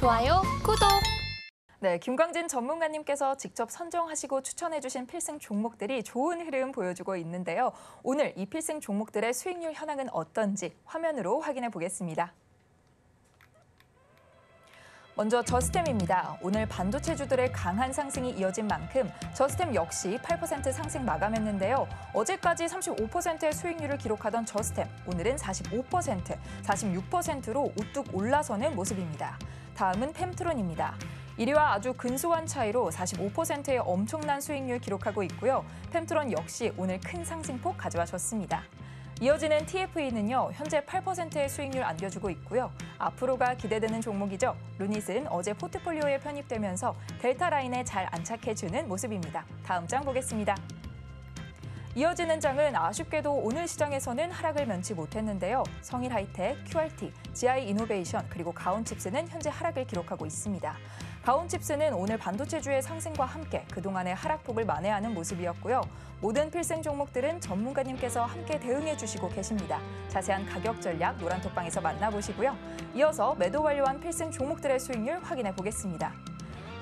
좋아요, 구독! 네, 김광진 전문가님께서 직접 선정하시고 추천해주신 필승 종목들이 좋은 흐름 보여주고 있는데요. 오늘 이 필승 종목들의 수익률 현황은 어떤지 화면으로 확인해 보겠습니다. 먼저 저스템입니다. 오늘 반도체주들의 강한 상승이 이어진 만큼 저스템 역시 8% 상승 마감했는데요. 어제까지 35%의 수익률을 기록하던 저스템, 오늘은 45%, 46%로 우뚝 올라서는 모습입니다. 다음은 펨트론입니다. 1위와 아주 근소한 차이로 45%의 엄청난 수익률 기록하고 있고요. 펨트론 역시 오늘 큰 상승폭 가져와줬습니다. 이어지는 TFE는요, 현재 8%의 수익률 안겨주고 있고요. 앞으로가 기대되는 종목이죠. 루닛은 어제 포트폴리오에 편입되면서 델타 라인에 잘 안착해주는 모습입니다. 다음 장 보겠습니다. 이어지는 장은 아쉽게도 오늘 시장에서는 하락을 면치 못했는데요. 성일하이텍, QRT, GI이노베이션 그리고 가온칩스는 현재 하락을 기록하고 있습니다. 가온칩스는 오늘 반도체주의 상승과 함께 그동안의 하락폭을 만회하는 모습이었고요. 모든 필승 종목들은 전문가님께서 함께 대응해 주시고 계십니다. 자세한 가격 전략 노란톡방에서 만나보시고요. 이어서 매도 완료한 필승 종목들의 수익률 확인해 보겠습니다.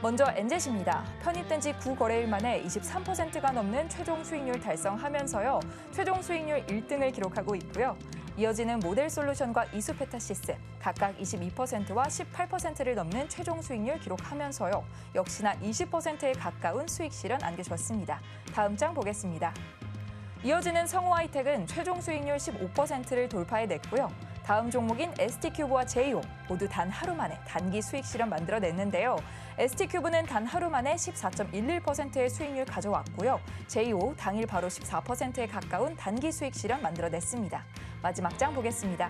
먼저 엔젯입니다. 편입된 지 9거래일 만에 23%가 넘는 최종 수익률 달성하면서요. 최종 수익률 1등을 기록하고 있고요. 이어지는 모델솔루션과 이수페타시스 각각 22%와 18%를 넘는 최종 수익률 기록하면서요. 역시나 20%에 가까운 수익 실현 안겨줬습니다. 다음 장 보겠습니다. 이어지는 성우하이텍은 최종 수익률 15%를 돌파해냈고요. 다음 종목인 ST큐브와 제이오 모두 단 하루 만에 단기 수익 실현 만들어냈는데요. ST큐브는 단 하루 만에 14.11%의 수익률 가져왔고요. 제이오 당일 바로 14%에 가까운 단기 수익 실현 만들어냈습니다. 마지막 장 보겠습니다.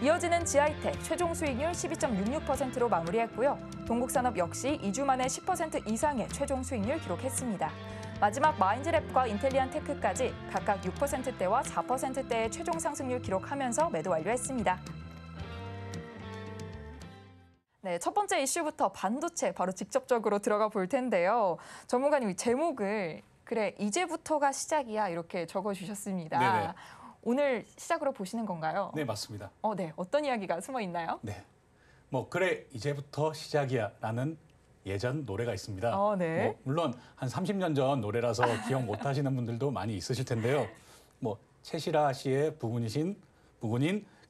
이어지는 지하이텍 최종 수익률 12.66%로 마무리했고요. 동국산업 역시 2주 만에 10% 이상의 최종 수익률 기록했습니다. 마지막 마인즈랩과 인텔리안 테크까지 각각 6%대와 4%대의 최종 상승률 기록하면서 매도 완료했습니다. 네, 첫 번째 이슈부터 반도체 바로 직접적으로 들어가 볼 텐데요. 전문가님이 제목을 그래 이제부터가 시작이야 이렇게 적어주셨습니다. 네네. 오늘 시작으로 보시는 건가요? 네, 맞습니다. 네, 어떤 이야기가 숨어 있나요? 네, 그래 이제부터 시작이야라는 예전 노래가 있습니다. 네. 물론 한 30년 전 노래라서 기억 못하시는 분들도 많이 있으실 텐데요. 최시라 씨의 부군인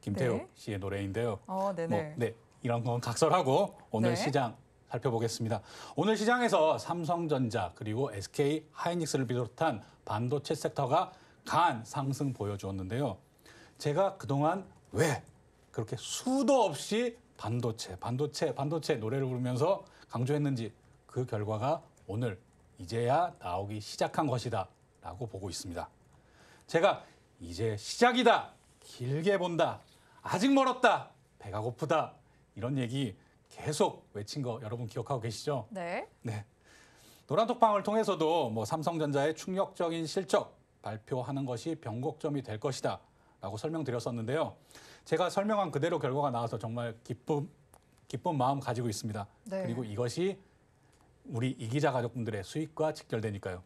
김태우 네. 씨의 노래인데요. 네네. 네, 이런 건 각설하고 오늘 네. 시장 살펴보겠습니다. 오늘 시장에서 삼성전자 그리고 SK 하이닉스를 비롯한 반도체 섹터가 강한 상승 보여주었는데요. 제가 그동안 왜 그렇게 수도 없이 반도체 노래를 부르면서 강조했는지 그 결과가 오늘 이제야 나오기 시작한 것이다 라고 보고 있습니다. 제가 이제 시작이다, 길게 본다, 아직 멀었다, 배가 고프다 이런 얘기 계속 외친 거 여러분 기억하고 계시죠? 네. 네. 노란톡방을 통해서도 삼성전자의 충격적인 실적 발표하는 것이 변곡점이 될 것이다 라고 설명드렸었는데요. 제가 설명한 그대로 결과가 나와서 정말 기쁜 마음 가지고 있습니다. 네. 그리고 이것이 우리 이기자 가족분들의 수익과 직결되니까요.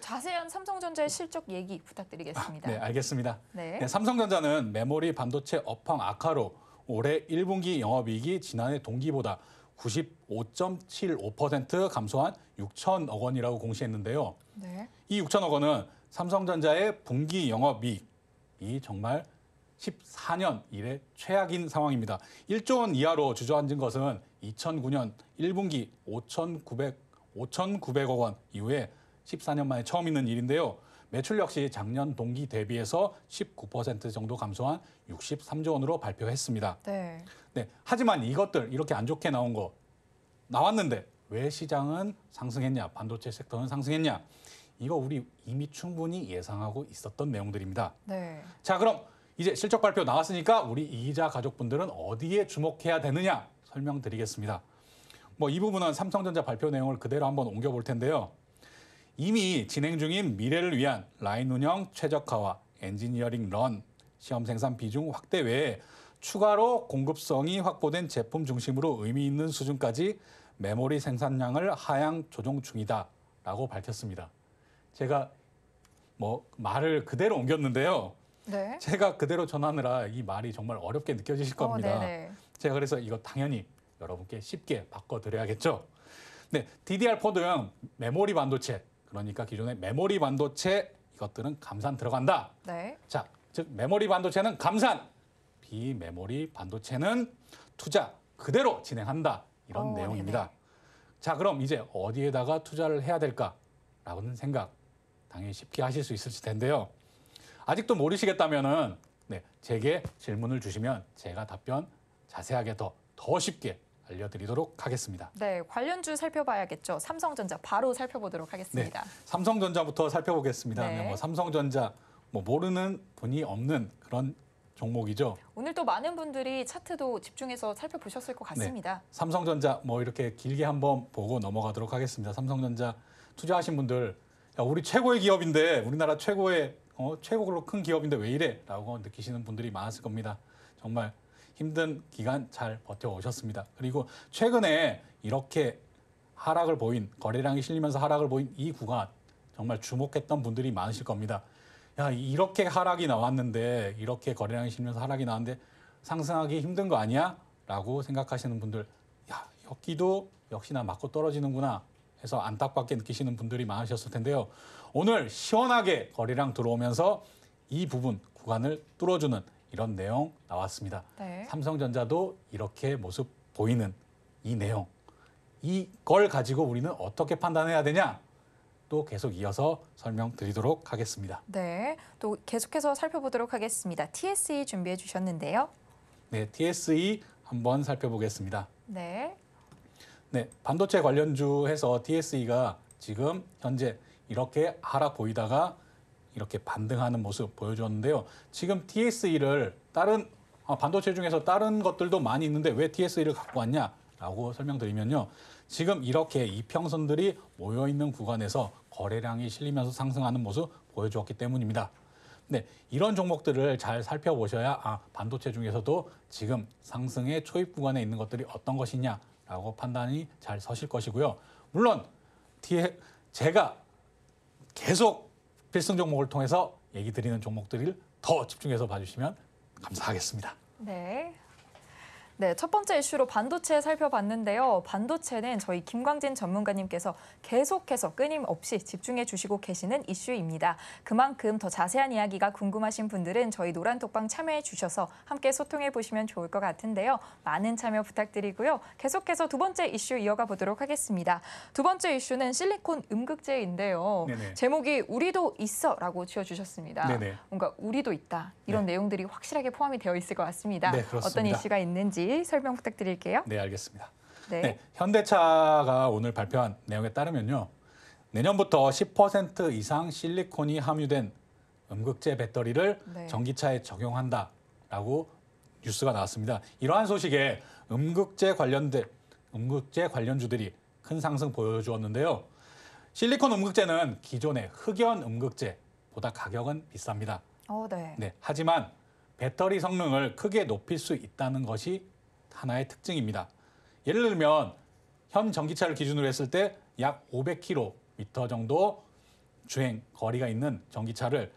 자세한 삼성전자의 실적 얘기 부탁드리겠습니다. 네, 알겠습니다. 네. 네, 삼성전자는 메모리 반도체 업황 악화로 올해 1분기 영업이익이 지난해 동기보다 95.75% 감소한 6천억 원이라고 공시했는데요. 네. 이 6천억 원은 삼성전자의 분기 영업이익이 정말 14년 이래 최악인 상황입니다. 1조 원 이하로 주저앉은 것은 2009년 1분기 5,900억 원 이후에 14년 만에 처음 있는 일인데요. 매출 역시 작년 동기 대비해서 19% 정도 감소한 63조 원으로 발표했습니다. 네. 네, 하지만 이것들 이렇게 안 좋게 나온 거 나왔는데 왜 시장은 상승했냐, 반도체 섹터는 상승했냐? 이거 우리 이미 충분히 예상하고 있었던 내용들입니다. 네. 자, 그럼 이제 실적 발표 나왔으니까 우리 이기자 가족분들은 어디에 주목해야 되느냐 설명드리겠습니다. 이 부분은 삼성전자 발표 내용을 그대로 한번 옮겨볼 텐데요. 이미 진행 중인 미래를 위한 라인 운영 최적화와 엔지니어링 런, 시험 생산 비중 확대 외에 추가로 공급성이 확보된 제품 중심으로 의미 있는 수준까지 메모리 생산량을 하향 조정 중이다라고 밝혔습니다. 제가 말을 그대로 옮겼는데요. 네. 제가 그대로 전하느라 이 말이 정말 어렵게 느껴지실 겁니다. 네네. 제가 그래서 이거 당연히 여러분께 쉽게 바꿔드려야겠죠. 네, DDR4 등 메모리 반도체, 그러니까 기존의 메모리 반도체 이것들은 감산 들어간다. 네. 자, 즉 메모리 반도체는 감산, 비메모리 반도체는 투자 그대로 진행한다. 이런 내용입니다. 네네. 자, 그럼 이제 어디에다가 투자를 해야 될까라는 생각 당연히 쉽게 하실 수 있을 텐데요. 아직도 모르시겠다면은 제게 질문을 주시면 제가 답변 자세하게 더 쉽게 알려드리도록 하겠습니다. 네, 관련주 살펴봐야겠죠. 삼성전자 바로 살펴보도록 하겠습니다. 삼성전자부터 살펴보겠습니다. 네. 뭐 삼성전자 모르는 분이 없는 그런 종목이죠. 오늘 또 많은 분들이 차트도 집중해서 살펴보셨을 것 같습니다. 삼성전자 이렇게 길게 한번 보고 넘어가도록 하겠습니다. 삼성전자 투자하신 분들, 야, 우리 최고의 기업인데 우리나라 최고로 큰 기업인데 왜 이래? 라고 느끼시는 분들이 많았을 겁니다. 정말 힘든 기간 잘 버텨오셨습니다. 그리고 최근에 이렇게 하락을 보인, 거래량이 실리면서 하락을 보인 이 구간 정말 주목했던 분들이 많으실 겁니다. 야, 이렇게 하락이 나왔는데, 이렇게 거래량이 실리면서 하락이 나왔는데 상승하기 힘든 거 아니야? 라고 생각하시는 분들, 야, 여기도 역시나 맞고 떨어지는구나 해서 안타깝게 느끼시는 분들이 많으셨을 텐데요. 오늘 시원하게 거래량 들어오면서 이 부분 구간을 뚫어주는 이런 내용 나왔습니다. 네. 삼성전자도 이렇게 모습 보이는 이 내용, 이걸 가지고 우리는 어떻게 판단해야 되냐? 또 계속 이어서 설명드리도록 하겠습니다. 네, 또 계속해서 살펴보도록 하겠습니다. TSE 준비해 주셨는데요. 네, TSE 한번 살펴보겠습니다. 네. 네, 반도체 관련주 해서 TSE가 지금 현재 이렇게 하락 보이다가 이렇게 반등하는 모습 보여줬는데요. 지금 TSE를 다른 반도체 중에서 다른 것들도 많이 있는데 왜 TSE를 갖고 왔냐라고 설명드리면요. 지금 이렇게 이평선들이 모여있는 구간에서 거래량이 실리면서 상승하는 모습 보여주었기 때문입니다. 네, 이런 종목들을 잘 살펴보셔야 반도체 중에서도 지금 상승의 초입 구간에 있는 것들이 어떤 것이냐라고 판단이 잘 서실 것이고요. 물론 제가 계속 필승 종목을 통해서 얘기 드리는 종목들을 더 집중해서 봐주시면 감사하겠습니다. 네. 네, 첫 번째 이슈로 반도체 살펴봤는데요. 반도체는 저희 김광진 전문가님께서 계속해서 끊임없이 집중해 주시고 계시는 이슈입니다. 그만큼 더 자세한 이야기가 궁금하신 분들은 저희 노란톡방 참여해 주셔서 함께 소통해 보시면 좋을 것 같은데요. 많은 참여 부탁드리고요. 계속해서 두 번째 이슈 이어가 보도록 하겠습니다. 두 번째 이슈는 실리콘 음극재인데요. 네네. 제목이 우리도 있어라고 지어주셨습니다. 네네. 뭔가 우리도 있다. 이런 내용들이 확실하게 포함이 되어 있을 것 같습니다. 네, 그렇습니다. 어떤 이슈가 있는지 설명 부탁드릴게요. 네, 알겠습니다. 네. 네, 현대차가 오늘 발표한 내용에 따르면요. 내년부터 10% 이상 실리콘이 함유된 음극재 배터리를 전기차에 적용한다라고 뉴스가 나왔습니다. 이러한 소식에 음극재 관련주들이 큰 상승 보여주었는데요. 실리콘 음극재는 기존의 흑연 음극재보다 가격은 비쌉니다. 네. 하지만 배터리 성능을 크게 높일 수 있다는 것이 하나의 특징입니다. 예를 들면 현 전기차를 기준으로 했을 때 약 500km 정도 주행 거리가 있는 전기차를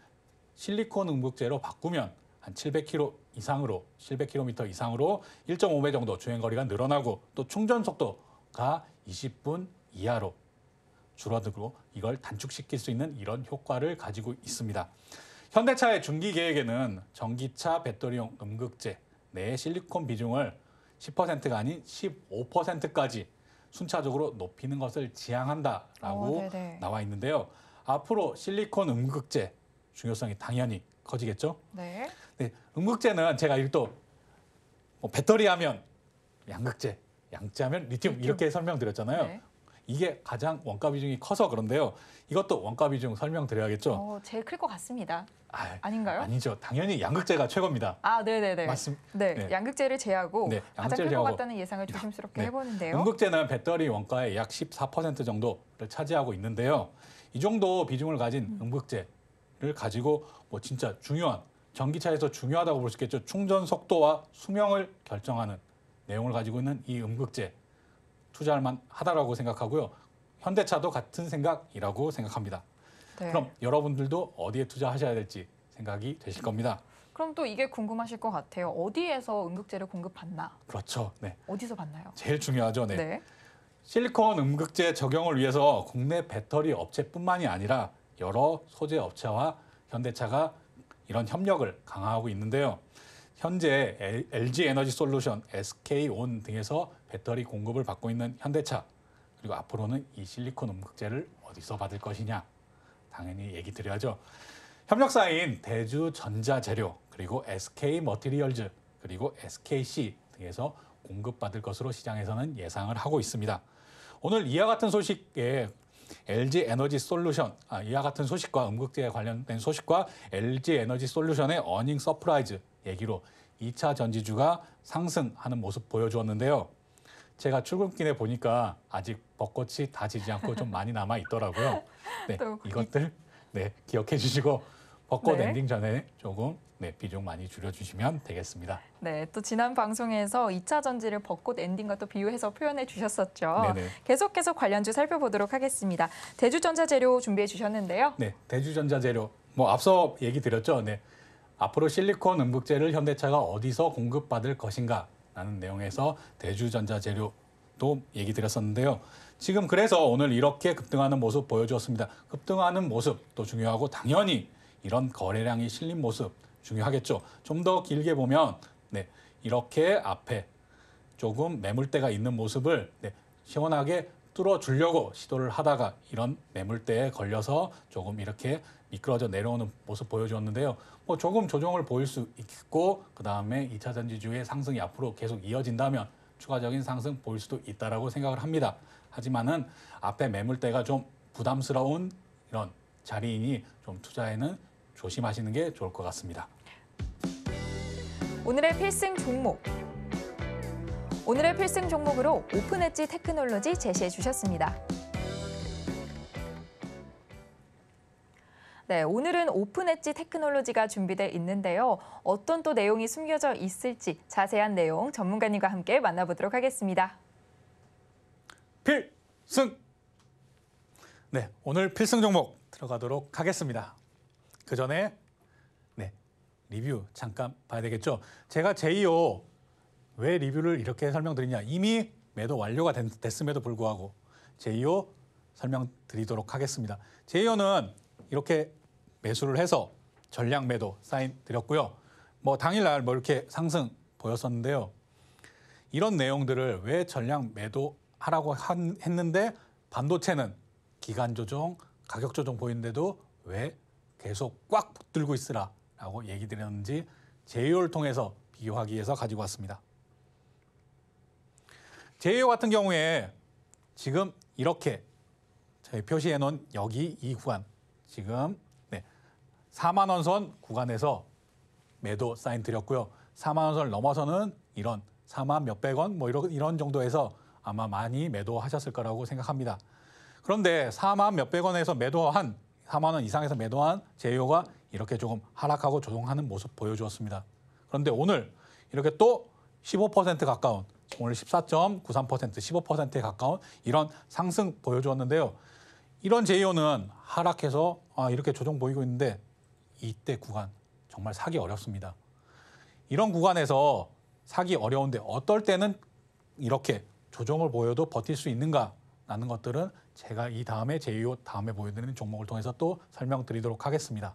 실리콘 음극재로 바꾸면 한 700km 이상으로 1.5배 정도 주행 거리가 늘어나고 또 충전 속도가 20분 이하로 줄어들고 이걸 단축시킬 수 있는 이런 효과를 가지고 있습니다. 현대차의 중기 계획에는 전기차 배터리용 음극재 내 실리콘 비중을 10%가 아닌 15%까지 순차적으로 높이는 것을 지향한다라고 나와 있는데요. 앞으로 실리콘 음극재 중요성이 당연히 커지겠죠. 네. 네, 음극재는 제가 또 배터리 하면 양극재, 양재하면 리튬 이렇게 설명드렸잖아요. 네. 이게 가장 원가 비중이 커서 그런데요. 이것도 원가 비중 설명드려야겠죠. 제일 클 것 같습니다. 아닌가요? 아니죠. 당연히 양극재가 최고입니다. 네네네. 맞습니다. 네, 양극재를 제외하고 가장 클 것 같다는 예상을 조심스럽게 해보는데요. 음극재는 배터리 원가의 약 14% 정도를 차지하고 있는데요. 이 정도 비중을 가진 음극재를 가지고 진짜 중요한, 전기차에서 중요하다고 볼 수 있겠죠. 충전 속도와 수명을 결정하는 내용을 가지고 있는 이 음극재. 투자할 만하다라고 생각하고요. 현대차도 같은 생각이라고 생각합니다. 네. 그럼 여러분들도 어디에 투자하셔야 될지 생각이 되실 겁니다. 그럼 또 이게 궁금하실 것 같아요. 어디에서 음극재를 공급받나? 그렇죠. 네. 어디서 받나요? 제일 중요하죠. 네. 네. 실리콘 음극재 적용을 위해서 국내 배터리 업체뿐만이 아니라 여러 소재 업체와 현대차가 이런 협력을 강화하고 있는데요. 현재 LG 에너지 솔루션, SK온 등에서 배터리 공급을 받고 있는 현대차, 그리고 앞으로는 이 실리콘 음극재를 어디서 받을 것이냐, 당연히 얘기 드려야죠. 협력사인 대주전자재료, 그리고 SK머티리얼즈, 그리고 SKC 등에서 공급받을 것으로 시장에서는 예상을 하고 있습니다. 오늘 이와 같은 소식에 LG 에너지 솔루션, 이와 같은 소식과 음극재에 관련된 소식과 LG 에너지 솔루션의 어닝 서프라이즈 얘기로 2차 전지주가 상승하는 모습 보여주었는데요. 제가 출근길에 보니까 아직 벚꽃이 다 지지 않고 좀 많이 남아 있더라고요. 네, 이것들 기억해 주시고 벚꽃 엔딩 전에 조금 비중 많이 줄여주시면 되겠습니다. 네, 또 지난 방송에서 2차 전지를 벚꽃 엔딩과 또 비유해서 표현해 주셨었죠. 네네. 계속해서 관련주 살펴보도록 하겠습니다. 대주전자재료 준비해 주셨는데요. 네, 대주전자재료. 앞서 얘기 드렸죠. 네, 앞으로 실리콘 음극재를 현대차가 어디서 공급받을 것인가 라는 내용에서 대주전자재료도 얘기 드렸었는데요. 지금 그래서 오늘 이렇게 급등하는 모습 보여주었습니다. 급등하는 모습도 중요하고 당연히 이런 거래량이 실린 모습 중요하겠죠. 좀 더 길게 보면 이렇게 앞에 조금 매물대가 있는 모습을 시원하게 뚫어주려고 시도를 하다가 이런 매물대에 걸려서 조금 이렇게 미끄러져 내려오는 모습 보여주었는데요. 조금 조정을 보일 수 있고 그다음에 2차 전지주의 상승이 앞으로 계속 이어진다면 추가적인 상승 보일 수도 있다라고 생각을 합니다. 하지만은 앞에 매물대가 좀 부담스러운 이런 자리이니 좀 투자에는 조심하시는 게 좋을 것 같습니다. 오늘의 필승 종목. 오늘의 필승 종목으로 오픈엣지 테크놀로지 제시해 주셨습니다. 네, 오늘은 오픈엣지 테크놀로지가 준비되어 있는데요. 어떤 또 내용이 숨겨져 있을지 자세한 내용 전문가님과 함께 만나보도록 하겠습니다. 필승! 네, 오늘 필승 종목 들어가도록 하겠습니다. 그 전에 리뷰 잠깐 봐야 되겠죠. 제가 제이오 왜 리뷰를 이렇게 설명드리냐. 이미 매도 완료가 됐음에도 불구하고 제이오 설명드리도록 하겠습니다. 제이오는 이렇게 매수를 해서 전량 매도 사인 드렸고요. 당일날 이렇게 상승 보였었는데요. 이런 내용들을 왜 전량 매도하라고 했는데 반도체는 기간 조정, 가격 조정 보이는데도 왜 계속 꽉 붙들고 있으라라고 얘기 드렸는지 제이오를 통해서 비교하기 위해서 가지고 왔습니다. 제이오 같은 경우에 지금 이렇게 저희 표시해 놓은 여기 이 구간 지금 4만 원 선 구간에서 매도 사인 드렸고요. 4만 원 선을 넘어서는 이런 4만 몇백 원 이런 정도에서 아마 많이 매도하셨을 거라고 생각합니다. 그런데 4만 몇백 원에서 매도한 4만 원 이상에서 매도한 제이오가 이렇게 조금 하락하고 조정하는 모습 보여주었습니다. 그런데 오늘 이렇게 또 15% 가까운 오늘 14.93% 15%에 가까운 이런 상승 보여주었는데요. 이런 제이오는 하락해서 이렇게 조정 보이고 있는데 이때 구간 정말 사기 어렵습니다. 이런 구간에서 사기 어려운데 어떨 때는 이렇게 조정을 보여도 버틸 수 있는가라는 것들은 제가 이 다음에 제이오 다음에 보여드리는 종목을 통해서 또 설명드리도록 하겠습니다.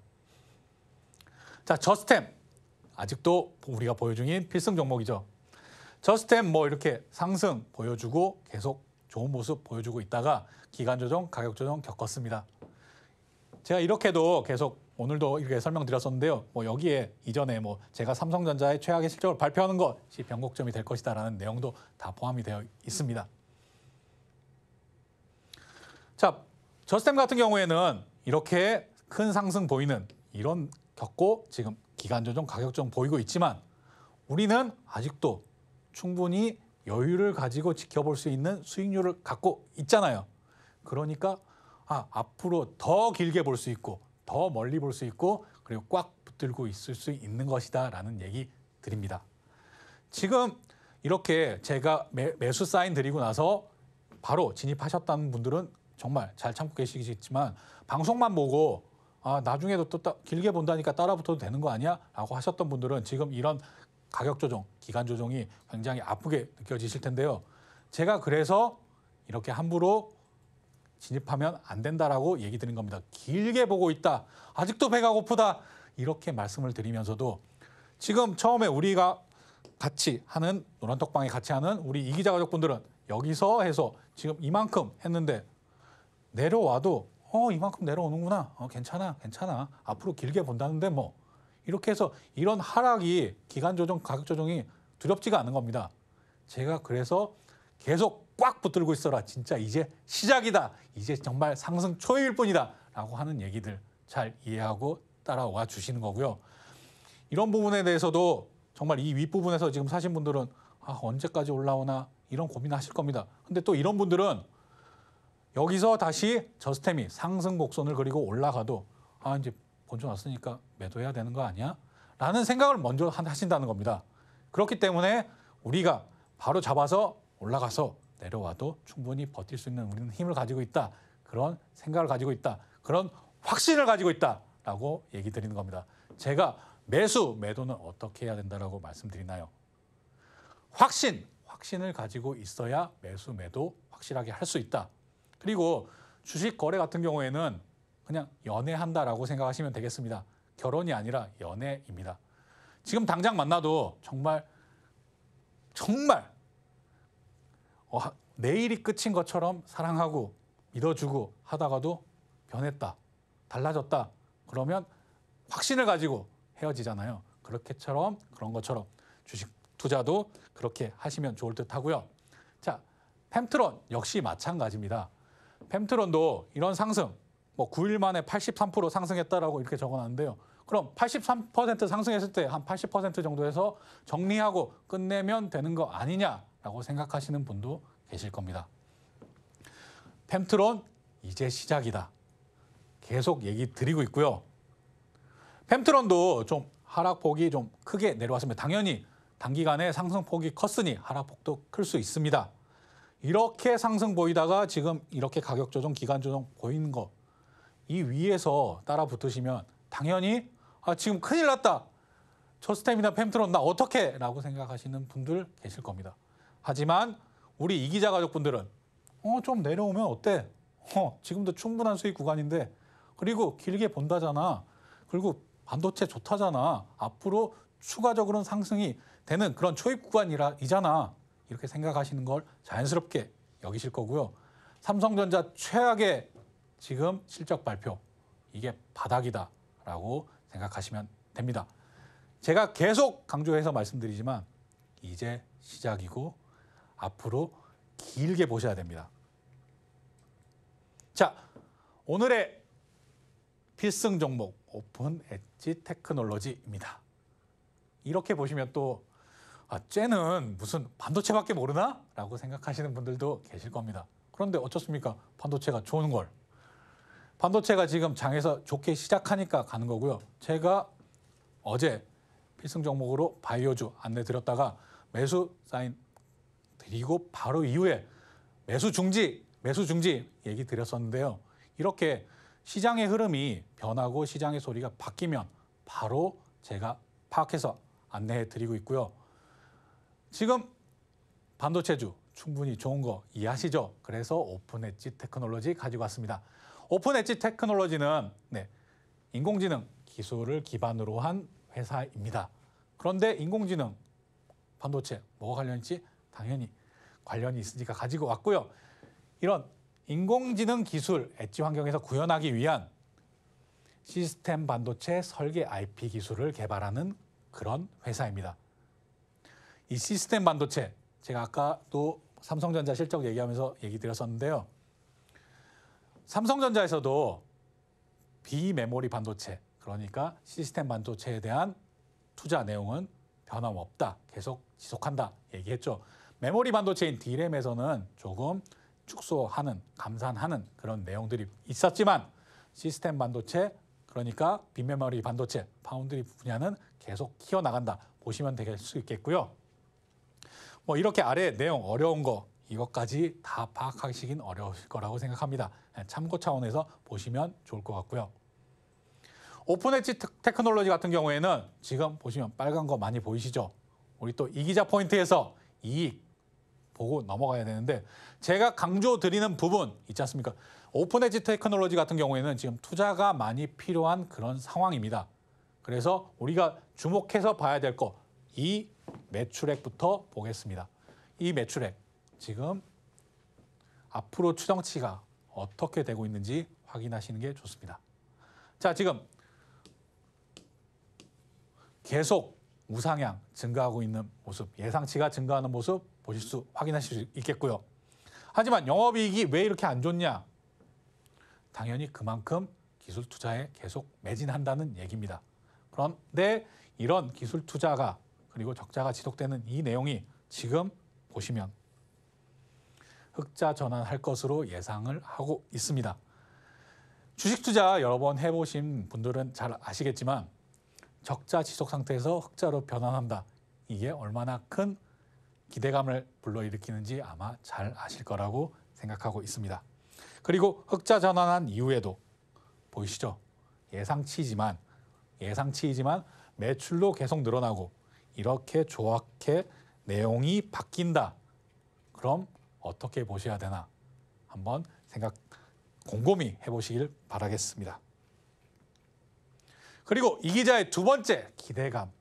자, 저스템 아직도 우리가 보유 중인 필승 종목이죠. 저스템 이렇게 상승 보여주고 계속 좋은 모습 보여주고 있다가 기간 조정, 가격 조정 겪었습니다. 제가 이렇게도 계속 오늘도 이렇게 설명드렸었는데요. 여기에 이전에 제가 삼성전자의 최악의 실적을 발표하는 것이 변곡점이 될 것이다라는 내용도 다 포함이 되어 있습니다. 자, 저스템 같은 경우에는 이렇게 큰 상승 보이는 이런 겪고 지금 기간 조정, 가격 조정 보이고 있지만 우리는 아직도 충분히 여유를 가지고 지켜볼 수 있는 수익률을 갖고 있잖아요. 그러니까 앞으로 더 길게 볼 수 있고 더 멀리 볼 수 있고 그리고 꽉 붙들고 있을 수 있는 것이다라는 얘기 드립니다. 지금 이렇게 제가 매수 사인 드리고 나서 바로 진입하셨다는 분들은 정말 잘 참고 계시겠지만 방송만 보고 나중에도 또 길게 본다니까 따라 붙어도 되는 거 아니야? 라고 하셨던 분들은 지금 이런 가격 조정, 기간 조정이 굉장히 아프게 느껴지실 텐데요. 제가 그래서 이렇게 함부로 진입하면 안 된다라고 얘기 드린 겁니다. 길게 보고 있다. 아직도 배가 고프다. 이렇게 말씀을 드리면서도 지금 처음에 우리가 같이 하는 노란톡방에 같이 하는 우리 이기자 가족분들은 여기서 해서 지금 이만큼 했는데 내려와도 이만큼 내려오는구나. 괜찮아. 앞으로 길게 본다는데 뭐 이렇게 해서 이런 하락이 기간 조정, 가격 조정이 두렵지가 않은 겁니다. 제가 그래서 계속 꽉 붙들고 있어라. 진짜 이제 시작이다. 이제 정말 상승 초입일 뿐이다. 라고 하는 얘기들 잘 이해하고 따라와 주시는 거고요. 이런 부분에 대해서도 정말 이 윗부분에서 지금 사신 분들은 언제까지 올라오나 이런 고민하실 겁니다. 근데 또 이런 분들은 여기서 다시 저스템이 상승 곡선을 그리고 올라가도 이제 본전 왔으니까 매도해야 되는 거 아니야? 라는 생각을 먼저 하신다는 겁니다. 그렇기 때문에 우리가 바로 잡아서 올라가서 내려와도 충분히 버틸 수 있는 우리는 힘을 가지고 있다. 그런 생각을 가지고 있다. 그런 확신을 가지고 있다라고 얘기 드리는 겁니다. 제가 매수, 매도는 어떻게 해야 된다라고 말씀드리나요? 확신을 가지고 있어야 매수, 매도 확실하게 할 수 있다. 그리고 주식 거래 같은 경우에는 그냥 연애한다라고 생각하시면 되겠습니다. 결혼이 아니라 연애입니다. 지금 당장 만나도 정말 내일이 끝인 것처럼 사랑하고 믿어주고 하다가도 변했다, 달라졌다. 그러면 확신을 가지고 헤어지잖아요. 그런 것처럼 주식 투자도 그렇게 하시면 좋을 듯 하고요. 자, 펜트론 역시 마찬가지입니다. 펜트론도 이런 상승, 9일 만에 83% 상승했다라고 이렇게 적어놨는데요. 그럼 83% 상승했을 때 한 80% 정도에서 정리하고 끝내면 되는 거 아니냐라고 생각하시는 분도 계실 겁니다. 펜트론 이제 시작이다. 계속 얘기 드리고 있고요. 펜트론도 좀 하락폭이 좀 크게 내려왔습니다. 당연히 단기간에 상승폭이 컸으니 하락폭도 클 수 있습니다. 이렇게 상승 보이다가 지금 이렇게 가격 조정, 기간 조정 보이는 거, 이 위에서 따라 붙으시면 당연히 지금 큰일 났다. 저스템이나 펜트론 나 어떡해? 라고 생각하시는 분들 계실 겁니다. 하지만 우리 이기자 가족분들은 좀 내려오면 어때? 지금도 충분한 수익 구간인데, 그리고 길게 본다잖아. 그리고 반도체 좋다잖아. 앞으로 추가적으로는 상승이 되는 그런 초입 구간이잖아. 이렇게 생각하시는 걸 자연스럽게 여기실 거고요. 삼성전자 최악의 지금 실적 발표, 이게 바닥이다라고 생각하시면 됩니다. 제가 계속 강조해서 말씀드리지만 이제 시작이고 앞으로 길게 보셔야 됩니다. 자, 오늘의 필승 종목 오픈 엣지 테크놀로지입니다. 이렇게 보시면 또 쟤는 무슨 반도체밖에 모르나? 라고 생각하시는 분들도 계실 겁니다. 그런데 어쩌습니까? 반도체가 좋은 걸. 반도체가 지금 장에서 좋게 시작하니까 가는 거고요. 제가 어제 필승 종목으로 바이오주 안내 드렸다가 매수 사인 드리고 바로 이후에 매수 중지 얘기 드렸었는데요. 이렇게 시장의 흐름이 변하고 시장의 소리가 바뀌면 바로 제가 파악해서 안내해 드리고 있고요. 지금 반도체주 충분히 좋은 거 이해하시죠? 그래서 오픈 엣지 테크놀로지 가지고 왔습니다. 오픈 엣지 테크놀로지는 인공지능 기술을 기반으로 한 회사입니다. 그런데 인공지능, 반도체 뭐가 관련 있지? 당연히 관련이 있으니까 가지고 왔고요. 이런 인공지능 기술 엣지 환경에서 구현하기 위한 시스템 반도체 설계 IP 기술을 개발하는 그런 회사입니다. 이 시스템 반도체, 제가 아까도 삼성전자 실적 얘기하면서 얘기 드렸었는데요. 삼성전자에서도 비메모리 반도체, 그러니까 시스템 반도체에 대한 투자 내용은 변함없다, 계속 지속한다 얘기했죠. 메모리 반도체인 D램에서는 조금 축소하는, 감산하는 그런 내용들이 있었지만 시스템 반도체, 그러니까 비메모리 반도체, 파운드리 분야는 계속 키워나간다 보시면 될 수 있겠고요. 이렇게 아래 내용 어려운 거 이것까지 다 파악하시긴 어려우실 거라고 생각합니다. 참고 차원에서 보시면 좋을 것 같고요. 오픈 엣지 테크놀로지 같은 경우에는 지금 보시면 빨간 거 많이 보이시죠? 우리 또 이기자 포인트에서 이익 보고 넘어가야 되는데 제가 강조드리는 부분 있지 않습니까? 오픈 엣지 테크놀로지 같은 경우에는 지금 투자가 많이 필요한 그런 상황입니다. 그래서 우리가 주목해서 봐야 될 거, 이 매출액부터 보겠습니다. 이 매출액, 지금 앞으로 추정치가 어떻게 되고 있는지 확인하시는 게 좋습니다. 자, 지금 계속 우상향 증가하고 있는 모습, 예상치가 증가하는 모습 확인하실 수 있겠고요. 하지만 영업이익이 왜 이렇게 안 좋냐? 당연히 그만큼 기술 투자에 계속 매진한다는 얘기입니다. 그런데 이런 기술 투자가 그리고 적자가 지속되는 이 내용이 지금 보시면 흑자 전환할 것으로 예상을 하고 있습니다. 주식 투자 여러 번 해보신 분들은 잘 아시겠지만 적자 지속 상태에서 흑자로 변환한다. 이게 얼마나 큰 기대감을 불러일으키는지 아마 잘 아실 거라고 생각하고 있습니다. 그리고 흑자 전환한 이후에도 보이시죠? 예상치이지만 매출도 계속 늘어나고 이렇게 좋게 내용이 바뀐다. 그럼 어떻게 보셔야 되나? 한번 곰곰이 해보시길 바라겠습니다. 그리고 이 기자의 두 번째 기대감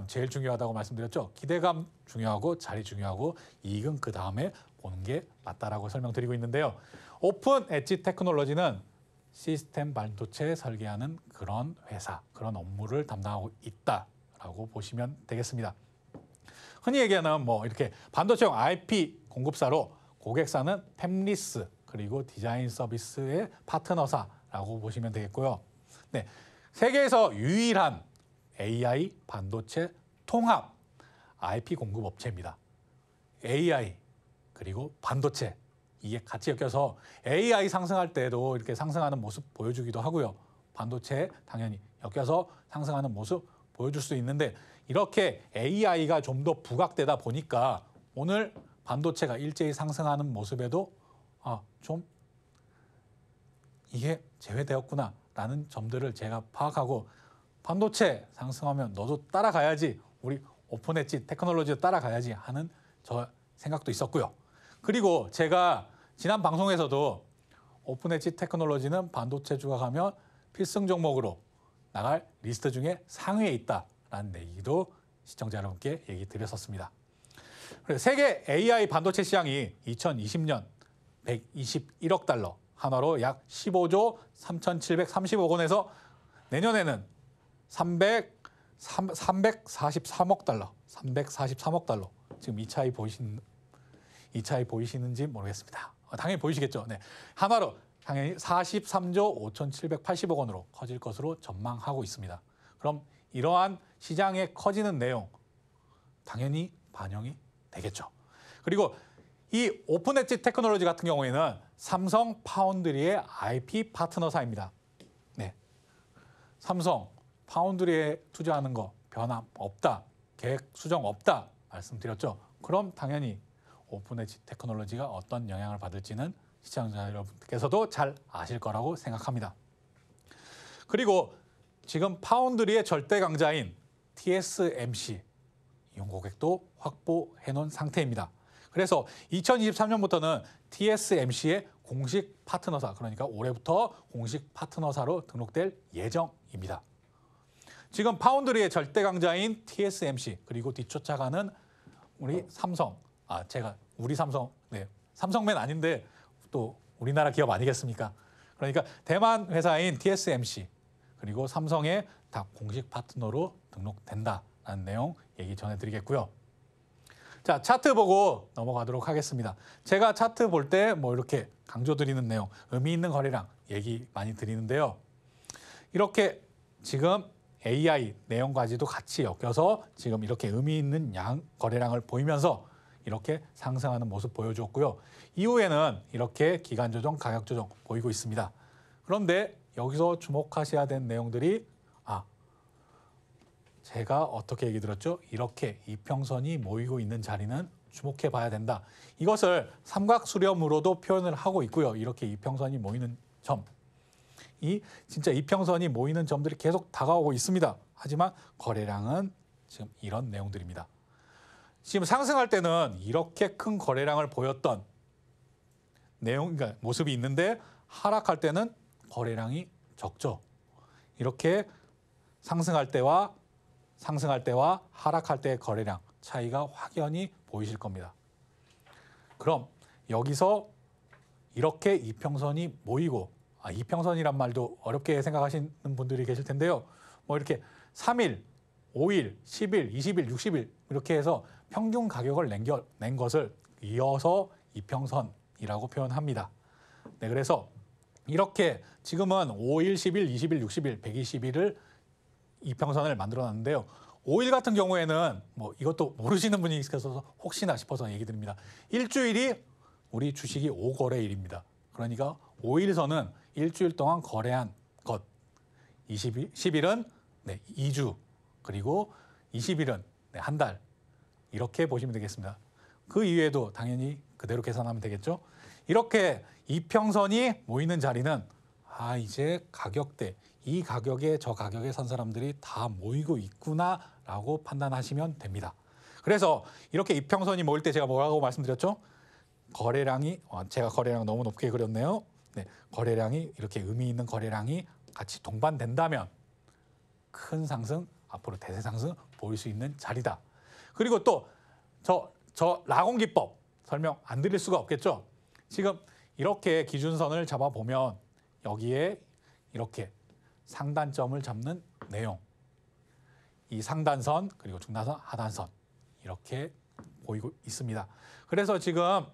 제일 중요하다고 말씀드렸죠. 기대감 중요하고 자리 중요하고 이익은 그 다음에 보는 게 맞다라고 설명드리고 있는데요. 오픈 엣지 테크놀로지는 시스템 반도체 설계하는 그런 회사, 그런 업무를 담당하고 있다라고 보시면 되겠습니다. 흔히 얘기하는 이렇게 반도체용 IP 공급사로 고객사는 팹리스 그리고 디자인 서비스의 파트너사라고 보시면 되겠고요. 네, 세계에서 유일한 AI 반도체 통합 IP 공급 업체입니다. AI 그리고 반도체 이게 같이 엮여서 AI 상승할 때도 이렇게 상승하는 모습 보여주기도 하고요. 반도체 당연히 엮여서 상승하는 모습 보여줄 수 있는데 이렇게 AI가 좀 더 부각되다 보니까 오늘 반도체가 일제히 상승하는 모습에도 좀 이게 제외되었구나라는 점들을 제가 파악하고 반도체 상승하면 너도 따라가야지, 우리 오픈 엣지 테크놀로지도 따라가야지 하는 저 생각도 있었고요. 그리고 제가 지난 방송에서도 오픈 엣지 테크놀로지는 반도체주가 가면 필승 종목으로 나갈 리스트 중에 상위에 있다라는 얘기도 시청자 여러분께 얘기 드렸었습니다. 세계 AI 반도체 시장이 2020년 121억 달러, 한화로 약 15조 3,730억 원에서 내년에는 343억 달러. 지금 이 차이 보이시는지 모르겠습니다. 당연히 보이시겠죠. 네. 한화로 당연히 43조 5,780억 원으로 커질 것으로 전망하고 있습니다. 그럼 이러한 시장의 커지는 내용 당연히 반영이 되겠죠. 그리고 이 오픈 엣지 테크놀로지 같은 경우에는 삼성 파운드리의 IP 파트너사입니다. 네. 삼성 파운드리에 투자하는 거 변함 없다, 계획 수정 없다 말씀드렸죠. 그럼 당연히 오픈 엣지 테크놀로지가 어떤 영향을 받을지는 시청자 여러분께서도 잘 아실 거라고 생각합니다. 그리고 지금 파운드리의 절대 강자인 TSMC 이용 고객도 확보해 놓은 상태입니다. 그래서 2023년부터는 TSMC의 공식 파트너사, 그러니까 올해부터 공식 파트너사로 등록될 예정입니다. 지금 파운드리의 절대 강자인 TSMC 그리고 뒤쫓아가는 우리 삼성, 삼성맨 아닌데 또 우리나라 기업 아니겠습니까? 그러니까 대만 회사인 TSMC 그리고 삼성의 다 공식 파트너로 등록된다라는 내용 얘기 전해드리겠고요. 자, 차트 보고 넘어가도록 하겠습니다. 제가 차트 볼 때 이렇게 강조드리는 내용, 의미 있는 거래량 얘기 많이 드리는데요. 이렇게 지금 AI 내용까지도 같이 엮여서 지금 이렇게 의미 있는 거래량을 보이면서 이렇게 상승하는 모습 보여주었고요. 이후에는 이렇게 기간 조정, 가격 조정 보이고 있습니다. 그런데 여기서 주목하셔야 되는 내용들이 제가 어떻게 얘기 들었죠? 이렇게 이평선이 모이고 있는 자리는 주목해 봐야 된다. 이것을 삼각수렴으로도 표현을 하고 있고요. 이렇게 이평선이 모이는 점. 이 진짜 이평선이 모이는 점들이 계속 다가오고 있습니다. 하지만 거래량은 지금 이런 내용들입니다. 지금 상승할 때는 이렇게 큰 거래량을 보였던 그러니까 모습이 있는데 하락할 때는 거래량이 적죠. 이렇게 상승할 때와 하락할 때의 거래량 차이가 확연히 보이실 겁니다. 그럼 여기서 이렇게 이평선이 모이고, 이평선이란 말도 어렵게 생각하시는 분들이 계실 텐데요. 뭐 이렇게 3일, 5일, 10일, 20일, 60일 이렇게 해서 평균 가격을 낸 것을 이어서 이평선이라고 표현합니다. 네, 그래서 이렇게 지금은 5일, 10일, 20일, 60일, 120일을 이평선을 만들어 놨는데요. 5일 같은 경우에는 뭐 이것도 모르시는 분이 있어서 혹시나 싶어서 얘기 드립니다. 일주일이 우리 주식이 5거래일입니다. 그러니까 5일선은 일주일 동안 거래한 것, 10일은 2주, 그리고 20일은 한 달, 이렇게 보시면 되겠습니다. 그 이외에도 당연히 그대로 계산하면 되겠죠. 이렇게 이평선이 모이는 자리는 이제 가격대, 이 가격에 저 가격에 산 사람들이 다 모이고 있구나라고 판단하시면 됩니다. 그래서 이렇게 이평선이 모일 때 제가 뭐라고 말씀드렸죠? 거래량이, 제가 거래량 너무 높게 그렸네요. 네, 거래량이 이렇게 의미 있는 거래량이 같이 동반된다면 큰 상승, 앞으로 대세 상승 보일 수 있는 자리다. 그리고 또 저 라곤 기법 설명 안 드릴 수가 없겠죠. 지금 이렇게 기준선을 잡아보면 여기에 이렇게 상단점을 잡는 내용, 이 상단선 그리고 중단선, 하단선 이렇게 보이고 있습니다. 그래서 지금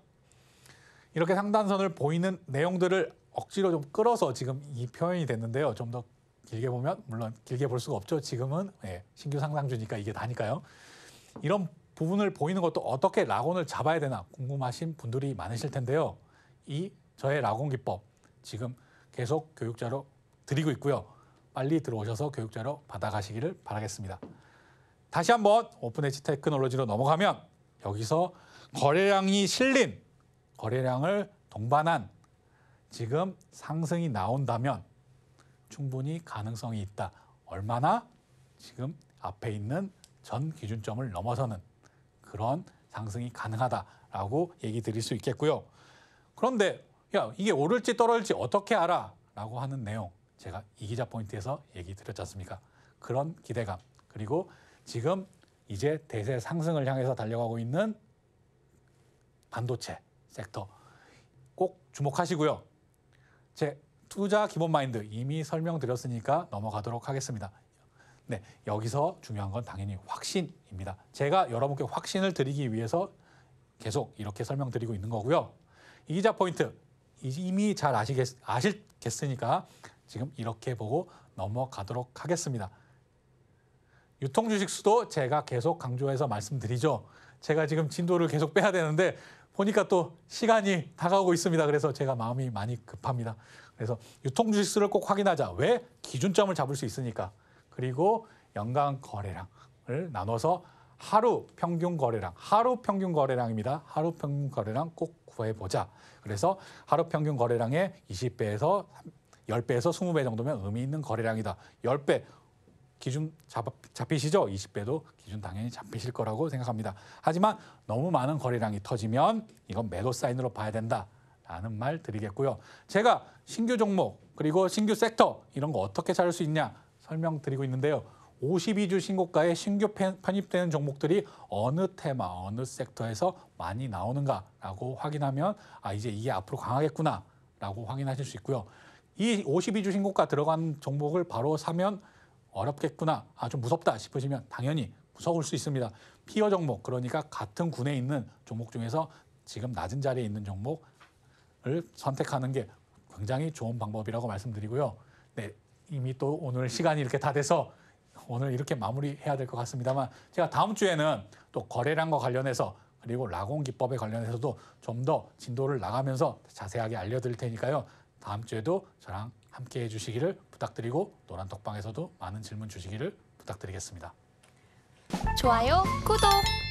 이렇게 상단선을 보이는 내용들을 억지로 좀 끌어서 지금 이 표현이 됐는데요. 좀 더 길게 보면, 물론 길게 볼 수가 없죠. 지금은 신규 상장주니까 이게 다니까요. 이런 부분을 보이는 것도 어떻게 라곤을 잡아야 되나 궁금하신 분들이 많으실 텐데요. 이 저의 라곤 기법 지금 계속 교육자로 드리고 있고요. 빨리 들어오셔서 교육자로 받아가시기를 바라겠습니다. 다시 한번 오픈엣지 테크놀로지로 넘어가면 여기서 거래량이 실린, 거래량을 동반한 지금 상승이 나온다면 충분히 가능성이 있다. 얼마나? 지금 앞에 있는 전 기준점을 넘어서는 그런 상승이 가능하다라고 얘기 드릴 수 있겠고요. 그런데 이게 오를지 떨어질지 어떻게 알아? 라고 하는 내용 제가 이 기자 포인트에서 얘기 드렸지 않습니까? 그런 기대감, 그리고 지금 이제 대세 상승을 향해서 달려가고 있는 반도체 섹터 꼭 주목하시고요. 제 투자 기본 마인드 이미 설명드렸으니까 넘어가도록 하겠습니다. 네, 여기서 중요한 건 당연히 확신입니다. 제가 여러분께 확신을 드리기 위해서 계속 이렇게 설명드리고 있는 거고요. 이 기자 포인트 이미 잘 아시겠으니까 지금 이렇게 보고 넘어가도록 하겠습니다. 유통 주식 수도 제가 계속 강조해서 말씀드리죠. 제가 지금 진도를 계속 빼야 되는데 보니까 또 시간이 다가오고 있습니다. 그래서 제가 마음이 많이 급합니다. 그래서 유통 주식 수를 꼭 확인하자. 왜? 기준점을 잡을 수 있으니까. 그리고 연간 거래량을 나눠서 하루 평균 거래량입니다. 하루 평균 거래량 꼭 구해보자. 그래서 하루 평균 거래량의 20배에서 10배에서 20배 정도면 의미 있는 거래량이다. 10배 기준 잡히시죠? 20배도 기준 당연히 잡히실 거라고 생각합니다. 하지만 너무 많은 거래량이 터지면 이건 매도 사인으로 봐야 된다라는 말 드리겠고요. 제가 신규 종목 그리고 신규 섹터 이런 거 어떻게 찾을 수 있냐 설명드리고 있는데요. 52주 신고가에 신규 편입되는 종목들이 어느 테마, 어느 섹터에서 많이 나오는가라고 확인하면 이제 이게 앞으로 강하겠구나라고 확인하실 수 있고요. 이 52주 신고가 들어간 종목을 바로 사면 어렵겠구나, 좀 무섭다 싶으시면 당연히 무서울 수 있습니다. 피어 종목, 그러니까 같은 군에 있는 종목 중에서 지금 낮은 자리에 있는 종목을 선택하는 게 굉장히 좋은 방법이라고 말씀드리고요. 네, 이미 또 오늘 시간이 이렇게 다 돼서 오늘 이렇게 마무리해야 될 것 같습니다만 제가 다음 주에는 또 거래량과 관련해서 그리고 라곤 기법에 관련해서도 좀 더 진도를 나가면서 자세하게 알려드릴 테니까요. 다음 주에도 저랑 함께 해주시기를 부탁드리고 노란톡방에서도 많은 질문 주시기를 부탁드리겠습니다. 좋아요, 구독!